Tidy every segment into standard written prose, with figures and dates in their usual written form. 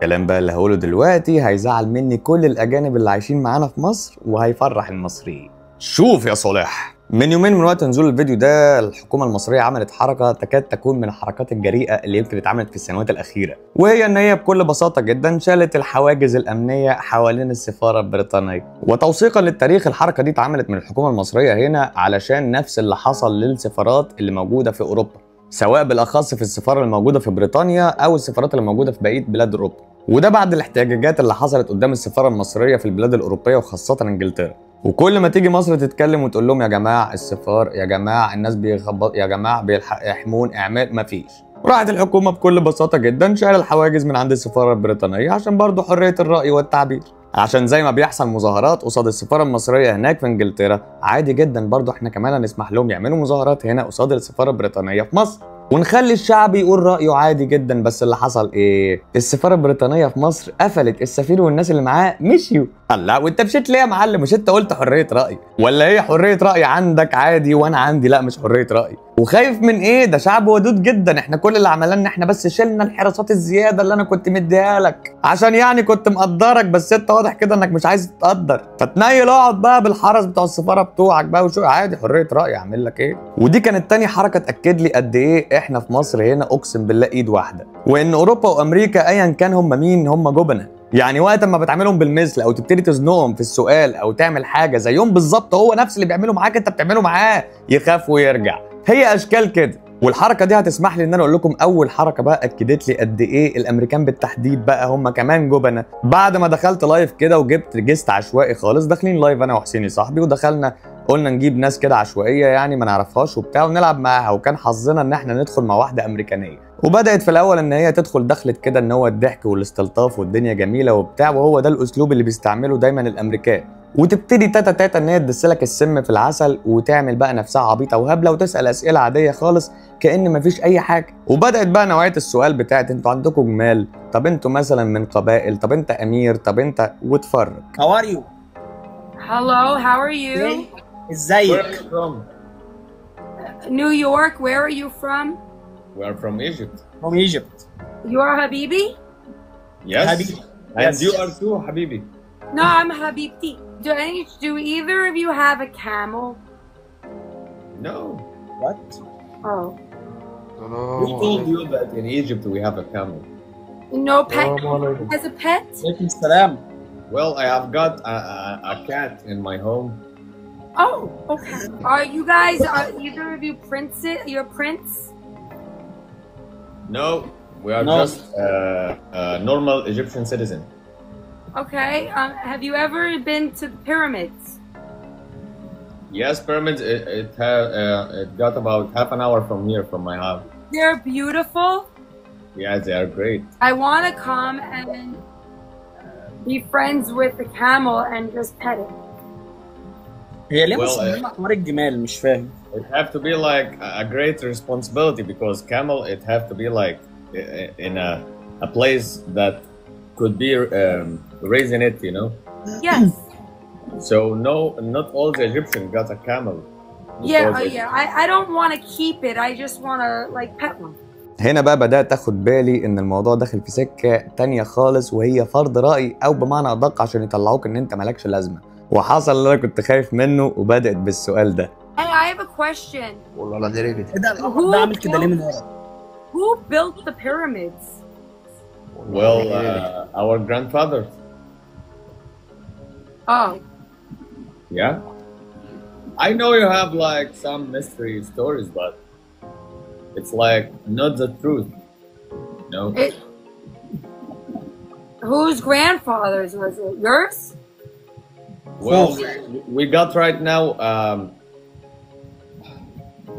الكلام بقى اللي هقوله دلوقتي هيزعل مني كل الأجانب اللي عايشين معانا في مصر وهيفرح المصريين. شوف يا صالح، من يومين من وقت نزول الفيديو ده الحكومة المصرية عملت حركة تكاد تكون من الحركات الجريئة اللي يمكن اتعملت في السنوات الأخيرة، وهي إن هي بكل بساطة جدا شالت الحواجز الأمنية حوالين السفارة البريطانية. وتوثيقا للتاريخ الحركة دي اتعملت من الحكومة المصرية هنا علشان نفس اللي حصل للسفارات اللي موجودة في أوروبا، سواء بالأخص في السفارة الموجودة في بريطانيا أو السفارات اللي موجودة في بقية بلاد أوروبا. وده بعد الاحتجاجات اللي حصلت قدام السفارة المصرية في البلاد الأوروبية وخاصة إنجلترا. وكل ما تيجي مصر تتكلم وتقول لهم يا جماعه السفار، يا جماعه الناس بيخبط، يا جماعه بيلحق يحمون اعمال، مفيش. راحت الحكومه بكل بساطه جدا شال الحواجز من عند السفاره البريطانيه عشان برضه حريه الراي والتعبير، عشان زي ما بيحصل مظاهرات قصاد السفاره المصريه هناك في انجلترا، عادي جدا برضه احنا كمان هنسمح لهم يعملوا مظاهرات هنا قصاد السفاره البريطانيه في مصر، ونخلي الشعب يقول رأيه عادي جدا. بس اللي حصل ايه؟ السفارة البريطانية في مصر قفلت، السفير والناس اللي معاه مشيوا. الله، وانت مشيت ليه يا معلم؟ مش انت قلت حرية رأي؟ ولا هي حرية رأي عندك عادي وانا عندي لا مش حرية رأي؟ وخايف من ايه؟ ده شعب ودود جدا. احنا كل اللي عملناه ان احنا بس شلنا الحراسات الزيادة اللي انا كنت مديها لك عشان يعني كنت مقدرك، بس انت واضح كده انك مش عايز تقدر، فتنيل اقعد بقى بالحرس بتوع السفارة بتوعك بقى وشو عادي حرية رأي، اعمل لك ايه؟ ودي كانت تاني حركة تأكد لي قد ايه احنا في مصر هنا اقسم بالله ايد واحدة، وان اوروبا وامريكا ايا كان هم مين هم جبنة. يعني وقت ما بتعاملهم بالمثل او تبتدي تزنقهم في السؤال او تعمل حاجه زيهم بالظبط، هو نفس اللي بيعمله معاك انت بتعمله معاه، يخاف ويرجع. هي اشكال كده. والحركه دي هتسمح لي ان انا اقول لكم اول حركه بقى اكدت لي قد ايه الامريكان بالتحديد بقى هم كمان جبنه. بعد ما دخلت لايف كده وجبت جيست عشوائي خالص، داخلين لايف انا وحسيني صاحبي ودخلنا قلنا نجيب ناس كده عشوائيه يعني ما نعرفهاش وبتاع ونلعب معاها، وكان حظنا ان احنا ندخل مع واحده امريكانيه. وبدات في الاول ان هي تدخل دخلت كده ان هو الضحك والاستلطاف والدنيا جميله وبتاع، وهو ده الاسلوب اللي بيستعمله دايما الامريكان. وتبتدي تاتا تاتا ان هي تدسلك السم في العسل وتعمل بقى نفسها عبيطه وهبله وتسال اسئله عاديه خالص كأن مفيش اي حاجه. وبدات بقى نوعيه السؤال بتاعت انتوا عندكم جمال، طب انتوا مثلا من قبائل، طب انت امير، طب انت، واتفرج. How are you? Hello, how are you? ازيك؟ New York, where are you from? We are from Egypt. From Egypt. You are Habibi? Yes. Habibi. And Yes. you are too, Habibi. No, I'm Habibti. Do either of you have a camel? No. What? Oh. Who told you that in Egypt we have a camel? No pet has a pet? عليكم السلام. Well, I have got a cat in my home. Oh, okay. Are you guys, are either of you princes? You're a prince? No, we are No. just a normal Egyptian citizen. Okay. Have you ever been to the pyramids? Yes, pyramids. It got about half an hour from here, from my house. They're beautiful. Yeah, they are great. I want to come and be friends with the camel and just pet it. هي ليه Well, مسمينها حوار الجمال؟ مش فاهم. It have to be like a great responsibility because camel. It have to be like in a place that could be raising it, you know. Yes. So no, not all the Egyptians got a camel. I don't want to keep it. I just want to like pet one. هنا بقى بدأت اخد بالي ان الموضوع داخل في سكة تانية خالص، وهي فرض رأي او بمعنى ادق عشان يطلعوك ان انت مالكش لازمة. وحصل اللي انا كنت خايف منه وبدأت بالسؤال ده. Hey, I have a question. والله لا ايه ده القمر ده عامل كده ليه من ورا؟ Who built the pyramids? Well, our grandfathers. Oh. Yeah. I know you have like some mystery stories, but it's like not the truth. No. Whose grandfathers was it? Yours? Well, we got right now.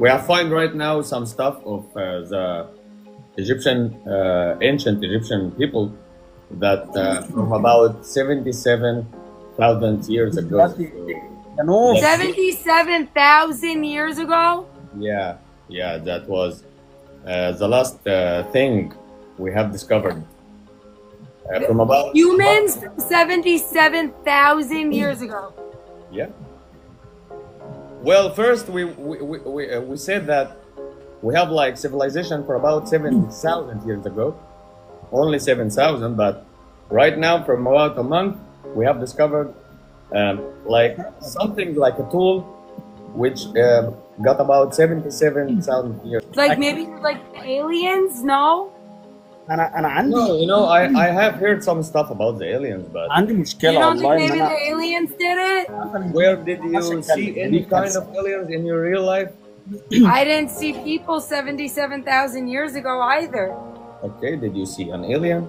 We are finding right now some stuff of the Egyptian, ancient Egyptian people that from about 77,000 years ago. ده نوف. 77,000 years ago? Yeah, that was the last thing we have discovered. From about Humans from 77,000 years ago. Yeah. Well, first we said that we have like civilization for about 7,000 years ago, only 7,000. But right now, from about a month, we have discovered like something like a tool which got about 77,000 years. Like maybe like aliens? No. انا عندي No, you know, I have heard some stuff about the aliens, but عندي You مشكله don't think والله ان maybe انا the aliens did it? where did you see any kind of aliens in your real life? I didn't see people 77,000 years ago either. Okay, did you see an alien?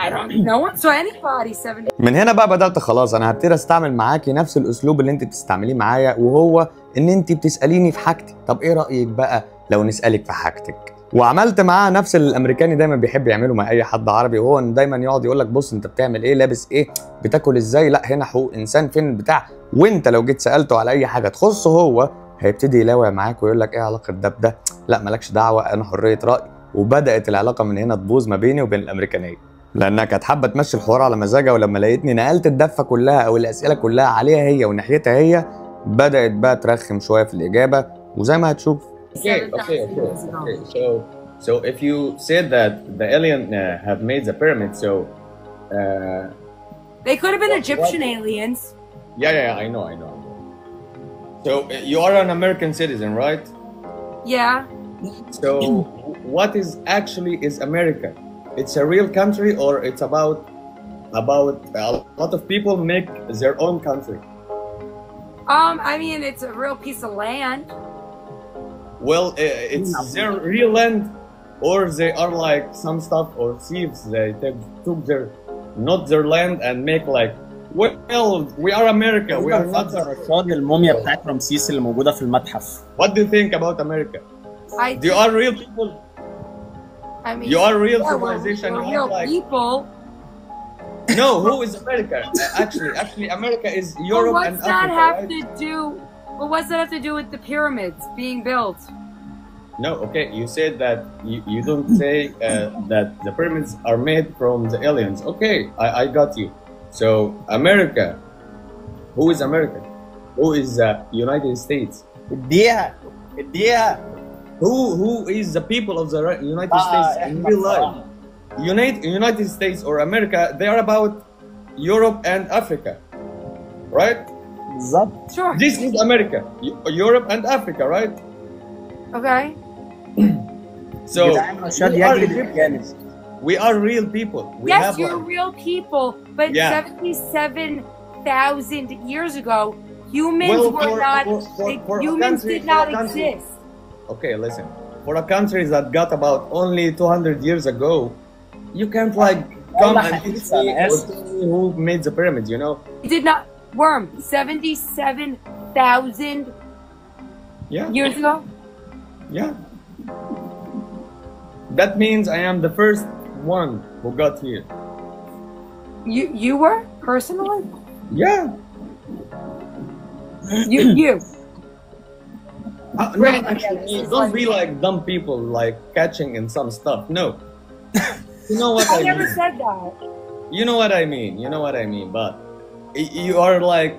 I don't. No one saw anybody 70. من هنا بقى بدأت خلاص انا هبتدي استعمل معاكي نفس الاسلوب اللي انت بتستعمليه معايا، وهو ان انت بتساليني في حاجتي. طب ايه رايك بقى لو نسالك في حاجتك؟ وعملت معاه نفس اللي الامريكاني دايما بيحب يعمله مع اي حد عربي، وهو ان دايما يقعد يقول لك بص انت بتعمل ايه، لابس ايه، بتاكل ازاي. لا هنا حقوق انسان فين البتاع. وانت لو جيت سالته على اي حاجه تخصه هو هيبتدي يلاوع معاك ويقول لك ايه علاقه ده بده، لا مالكش دعوه انا حريه راي. وبدات العلاقه من هنا تبوظ ما بيني وبين الامريكانيه، لانها كانت حابه تمشي الحوار على مزاجها، ولما لقيتني نقلت الدفه كلها او الاسئله كلها عليها هي وناحيتها هي، بدات بقى ترخم شويه في الاجابه، وزي ما هتشوف. So if you said that the alien have made the pyramid, so They could have been Egyptian aliens. yeah, I know. So you are an American citizen, right? Yeah. So what is actually is America? It's a real country, or it's about a lot of people make their own country? I mean, it's a real piece of land. Well, it's their real land, or they are like some stuff or thieves. They took their not their land and make like, well, we are America. We are not. رشاد الموميا بتاعت رمسيس اللي موجوده في المتحف. What do you think about America? I You are real people. I mean, You are real yeah, civilization. We're You real have like people. no. Who is America? Actually, America is Europe But and what's that Africa. have Right? to do? But what's that have to do with the pyramids being built? No, okay. You said that you don't say that the pyramids are made from the aliens. Okay, I got you. So America, who is America? Who is the United States? اديها Who is the people of the United States in real life? United States or America, they are about Europe and Africa, right? بالظبط. Sure. This is America, Europe and Africa, right? Okay. So جدعان رشاد يجري بالجانب. we are real people. We Yes, have you're like, real people, but Yeah. 77,000 years ago, humans Well, were not. for a humans country- did not for a country- exist. okay, listen. For a country that got about only 200 years ago, you can't like come والله and حديث teach me أنا or آسف. tell me who made the pyramids, you know? Did not. Worm 77,000 Yeah, years ago. yeah. That means I am the first one who got here. You were personally. Yeah. You. No, Right. actually, don't be like dumb people like catching in some stuff. No. You know what I I never mean. said that. You know what I mean. You know what I mean. But you are like,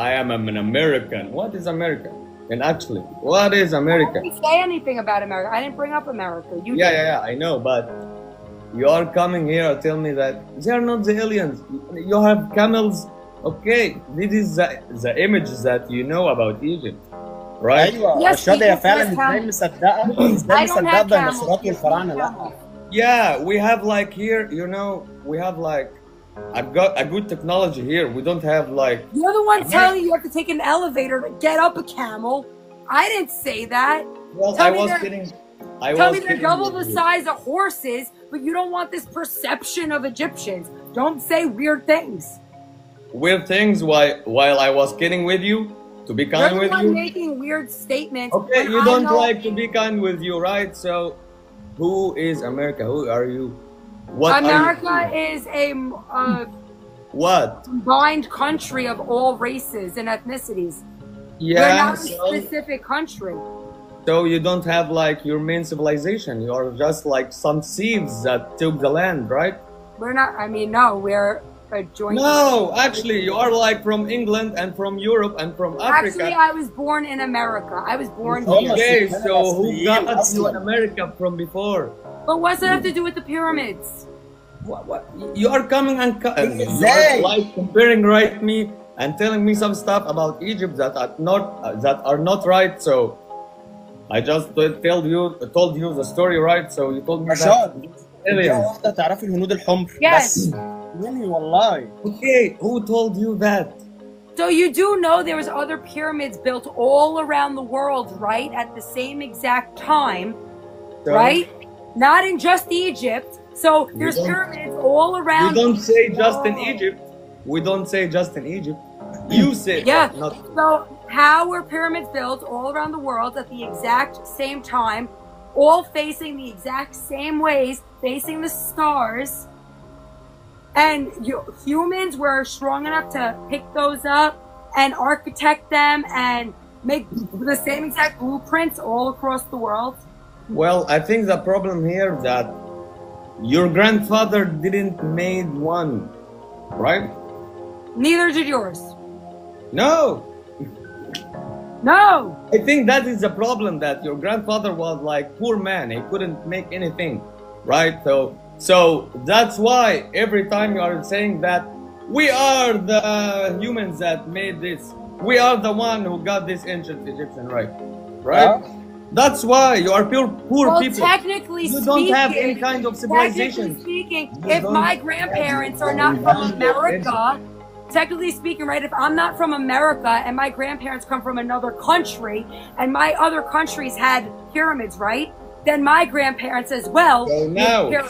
I am an American. What is America? And actually, what is I America? didn't say anything about America. I didn't bring up America. You did. Yeah, I know. But you are coming here to tell me that they are not the aliens. You have camels. Okay, this is the image that you know about Egypt, right? ايوه Yes, رشاد هي because فعلا there's ازاي camels. مصدقه I ازاي don't مصدقه have camels. بالنصرات والفراعنه لا. Yeah, we have like here, you know, we have like a good technology here. We don't have like. You're the one telling you have to take an elevator to get up a camel. I didn't say that. Well, Tell I me was they're- kidding. Tell me they're double the size of horses, but you don't want this perception of Egyptians. Don't say weird things. Weird things while I was kidding with you to be You're kind the with one you. making weird statements. Okay, when you I don't know- like to be kind with you, right? So, who is America? Who are you? What America are you? is a What? combined country of all races and ethnicities. We're Yeah. not a So, specific country. so you don't have like your main civilization. You are just like some thieves that took the land, right? We're not. I mean, no, we're a joint. No, actually, you are like from England and from Europe and from Africa. Actually, I was born in America. I was born Oh, here. Okay, Yes, so who yes, got yes. you in America from before? But what's that have to do with the pyramids? What? You are coming and you are like comparing right me and telling me some stuff about Egypt that are not right. So I just told you the story, right? So you told me that aliens. واحدة تعرفي الهنود الحمر Yes. بس مني والله. Okay, who told you that? So you do know there was other pyramids built all around the world, right? At the same exact time, right? Not in just Egypt. So there's pyramids all around. We don't say just in Egypt. We don't say just in Egypt. You say Yeah. not. So how were pyramids built all around the world at the exact same time, all facing the exact same ways, facing the stars? And humans were strong enough to pick those up and architect them and make the same exact blueprints all across the world. Well, I think the problem here that your grandfather didn't made one, right? Neither did yours. No. No. I think that is the problem, that your grandfather was like poor man. He couldn't make anything, right? So that's why every time you are saying that we are the humans that made this, we are the one who got this ancient Egyptian, right? That's why you are poor Well, people. technically You speaking, don't have any kind of civilization. Technically speaking, You if don't my have grandparents are any not from kind of America, technically speaking, right, if I'm not from America and my grandparents come from another country and my other countries had pyramids, right, then my grandparents as well.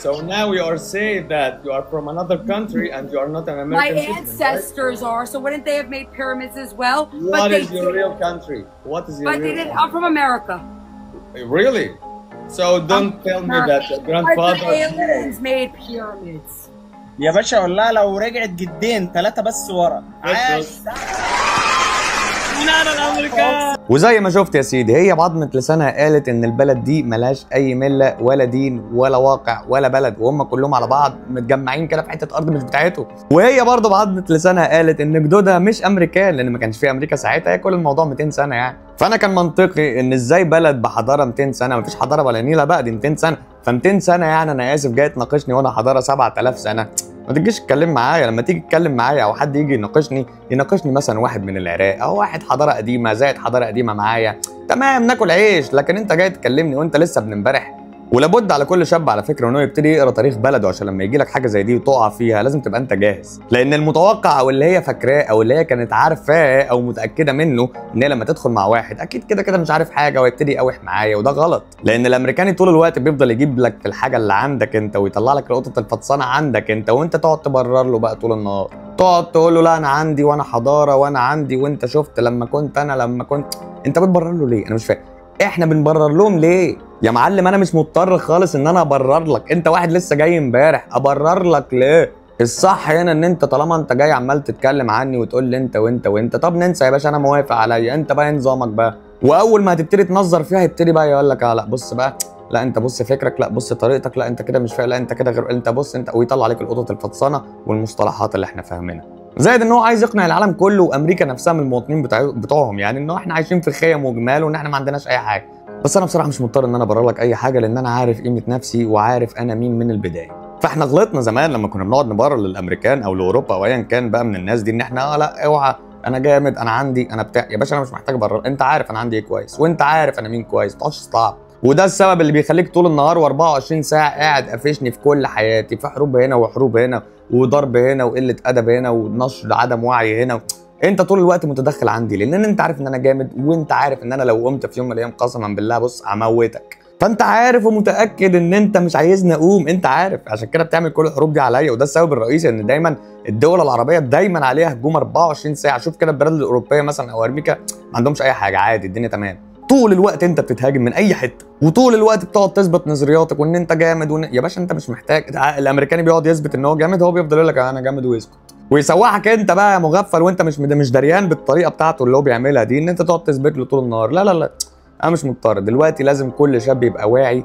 So now you are saying that you are from another country and you are not an American My citizen, ancestors are, so wouldn't they have made pyramids as well? right? What is your real country? What is your But real they didn't. country? I'm from America. Really? So don't tell me that your But grandfather. the aliens made pyramids. يا باشا اقول لها لو رجعت جدين 3 بس ورا عاش. وزي ما شفت يا سيدي، هي بعضمة لسانها قالت ان البلد دي ملهاش اي مله ولا دين ولا واقع ولا بلد، وهم كلهم على بعض متجمعين كده في حته ارض مش بتاعتهم. وهي برضه بعضمة لسانها قالت ان جدودها مش امريكان، لان ما كانش في امريكا ساعتها، هي كل الموضوع 200 سنه يعني. فانا كان منطقي ان ازاي بلد بحضاره 200 سنه، مفيش حضاره ولا نيله بقى، دي 200 سنه، ف 200 سنه يعني انا اسف جاي تناقشني وانا حضاره 7000 سنه، ما تجيش تتكلم معايا. لما تيجي تتكلم معايا او حد يجي يناقشني مثلا واحد من العراق او واحد حضاره قديمه زائد حضاره قديمه معايا، تمام ناكل عيش. لكن انت جاي تكلمني وانت لسه ابن امبارح. ولابد على كل شاب على فكره انه يبتدي يقرا تاريخ بلده، عشان لما يجي لك حاجه زي دي وتقع فيها لازم تبقى انت جاهز، لان المتوقع او اللي هي فاكراه او اللي هي كانت عارفاه او متاكده منه ان هي لما تدخل مع واحد اكيد كده كده مش عارف حاجه ويبتدي يقاوح معايا، وده غلط. لان الامريكاني طول الوقت بيفضل يجيب لك في الحاجه اللي عندك انت ويطلع لك القطط الفطسانه عندك انت، وانت تقعد تبرر له بقى طول النهار، تقعد تقول له لا انا عندي وانا حضاره وانا عندي وانت شفت لما كنت انا لما كنت. انت بتبرر له ليه؟ انا مش فاهم. احنا بنبرر لهم ليه؟ يا معلم انا مش مضطر خالص ان انا ابرر لك، انت واحد لسه جاي امبارح، ابرر لك ليه؟ الصح هنا ان انت طالما انت جاي عمال تتكلم عني وتقول لي انت وانت وانت، طب ننسى يا باشا انا موافق عليا، انت بقى نظامك بقى. واول ما هتبتدي تنظر فيها هيبتدي بقى يقول لك لا بص بقى، لا انت بص فكرك، لا بص طريقتك، لا انت كده مش فاهم، لا انت كده غير، انت بص انت، ويطلع عليك القطط الفطسانه والمصطلحات اللي احنا فاهمينها. زائد ان هو عايز يقنع العالم كله وامريكا نفسها من المواطنين بتوعهم يعني ان احنا عايشين في خيم وجمال وان احنا ما عندناش اي حاجه. بس انا بصراحه مش مضطر ان انا ابرر لك اي حاجه، لان انا عارف قيمه نفسي وعارف انا مين من البدايه. فاحنا غلطنا زمان لما كنا بنقعد نبرر للامريكان او لاوروبا او ايا كان بقى من الناس دي ان احنا لا اوعى انا جامد انا عندي انا بتاع. يا باشا انا مش محتاج ابرر، انت عارف انا عندي ايه كويس وانت عارف انا مين كويس، ما تقعدش تستعب. وده السبب اللي بيخليك طول النهار و24 ساعه قاعد قافشني في كل حياتي، في حروب هنا وحروب هنا وضرب هنا وقله ادب هنا ونشر عدم وعي هنا. انت طول الوقت متدخل عندي لان انت عارف ان انا جامد، وانت عارف ان انا لو قمت في يوم من الايام قسما بالله بص هموتك. فانت عارف ومتاكد ان انت مش عايزني اقوم، انت عارف، عشان كده بتعمل كل الحروب دي عليا. وده السبب الرئيسي ان دايما الدول العربيه دايما عليها هجوم 24 ساعه. شوف كده البلاد الاوروبيه مثلا او امريكا ما عندهمش اي حاجه، عادي الدنيا تمام. طول الوقت انت بتتهاجم من اي حته، وطول الوقت بتقعد تثبت نظرياتك وان انت جامد يا باشا انت مش محتاج. الامريكاني بيقعد يثبت ان هو جامد، هو بيفضل يقول لك انا جامد ويسكت ويسوحك انت بقى يا مغفل، وانت مش دريان بالطريقه بتاعته اللي هو بيعملها دي ان انت تقعد تثبت له طول النهار. لا لا لا انا مش مضطر. دلوقتي لازم كل شاب يبقى واعي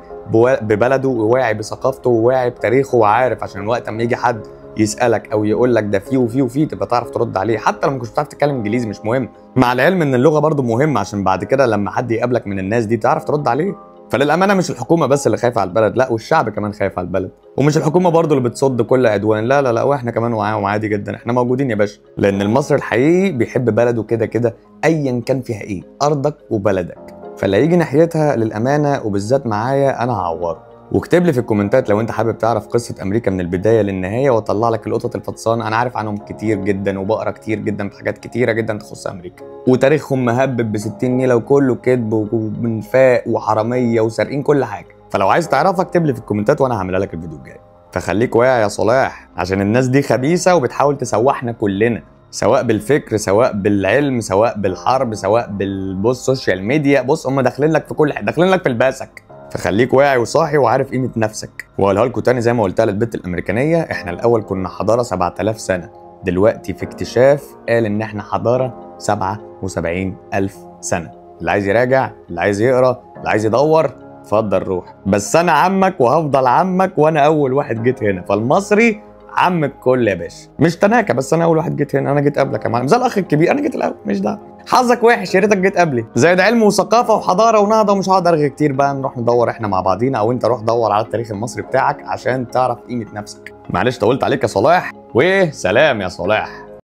ببلده وواعي بثقافته وواعي بتاريخه وعارف، عشان وقت اما يجي حد يسالك او يقول لك ده فيه وفيه وفيه تبقى تعرف ترد عليه، حتى لو ما كنتش بتعرف تتكلم انجليزي مش مهم، مع العلم ان اللغه برضو مهمه عشان بعد كده لما حد يقابلك من الناس دي تعرف ترد عليه. فللامانه مش الحكومه بس اللي خايفه على البلد، لا والشعب كمان خايف على البلد، ومش الحكومه برضو اللي بتصد كل عدوان، لا لا لا، واحنا كمان معاهم عادي جدا، احنا موجودين يا باشا. لان المصري الحقيقي بيحب بلده كده كده ايا كان فيها ايه، ارضك وبلدك، فاللي يجي ناحيتها للامانه وبالذات معايا انا هعوره. واكتب لي في الكومنتات لو انت حابب تعرف قصه امريكا من البدايه للنهايه، واطلع لك القطط الفطسان، انا عارف عنهم كتير جدا وبقرا كتير جدا في حاجات كتيره جدا تخص امريكا، وتاريخهم مهبب ب 60 نيله وكله كذب ومنفاق وحراميه وسارقين كل حاجه. فلو عايز تعرفها اكتب لي في الكومنتات وانا هعملها لك الفيديو الجاي. فخليك واعي يا صلاح، عشان الناس دي خبيثه وبتحاول تسوحنا كلنا، سواء بالفكر سواء بالعلم سواء بالحرب سواء بالسوشيال ميديا. بص هم داخلين لك في كل حاجه، داخلين لك في الباسك. فخليك واعي وصاحي وعارف قيمه نفسك. واقولها لكم تاني زي ما قلتها للبت الامريكانيه، احنا الاول كنا حضاره 7000 سنه، دلوقتي في اكتشاف قال ان احنا حضاره 77,000 سنه. اللي عايز يراجع، اللي عايز يقرا، اللي عايز يدور، اتفضل روح. بس انا عمك وهفضل عمك، وانا اول واحد جيت هنا، فالمصري عم الكل يا باشا. مش تناكه، بس انا اول واحد جيت هنا، انا جيت قبلك يا معلم، زي الاخ الكبير انا جيت الاول، مش دعوه. حظك وحش، يا ريتك جيت قبلي. زائد علم وثقافه وحضاره ونهضه، ومش هقعد ارغي كتير بقى، نروح ندور احنا مع بعضينا، او انت روح دور على التاريخ المصري بتاعك عشان تعرف قيمه نفسك. معلش طولت عليك يا صلاح، وسلام يا صلاح.